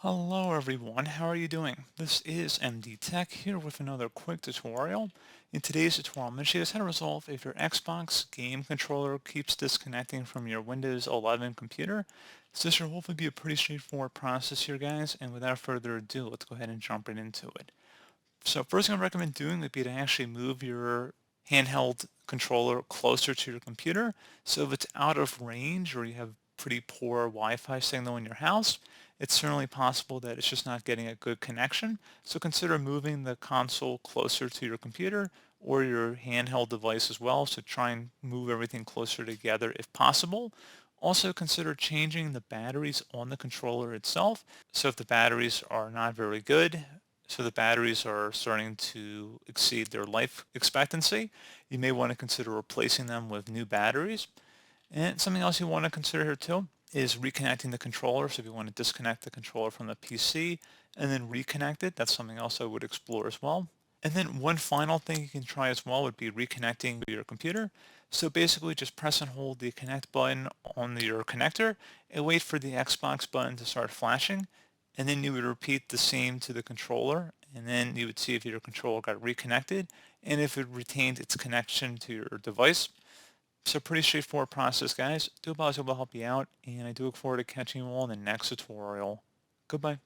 Hello everyone, how are you doing? This is MD Tech here with another quick tutorial. In today's tutorial, I'm going to show you how to resolve if your Xbox game controller keeps disconnecting from your Windows 11 computer. So this should hopefully be a pretty straightforward process here, guys, and without further ado, let's go ahead and jump right into it. So first thing I recommend doing would be to actually move your handheld controller closer to your computer. So if it's out of range or you have pretty poor Wi-Fi signal in your house, it's certainly possible that it's just not getting a good connection. So consider moving the console closer to your computer or your handheld device as well. So try and move everything closer together if possible. Also consider changing the batteries on the controller itself. So if the batteries are not very good, so the batteries are starting to exceed their life expectancy, you may want to consider replacing them with new batteries. And something else you want to consider here too is reconnecting the controller. So if you want to disconnect the controller from the PC and then reconnect it, that's something else I would explore as well. And then one final thing you can try as well would be reconnecting your computer. So basically just press and hold the connect button on your connector and wait for the Xbox button to start flashing. And then you would repeat the same to the controller, and then you would see if your controller got reconnected and if it retained its connection to your device. So pretty straightforward process, guys. Do hope I was able to help you out, and I do look forward to catching you all in the next tutorial. Goodbye.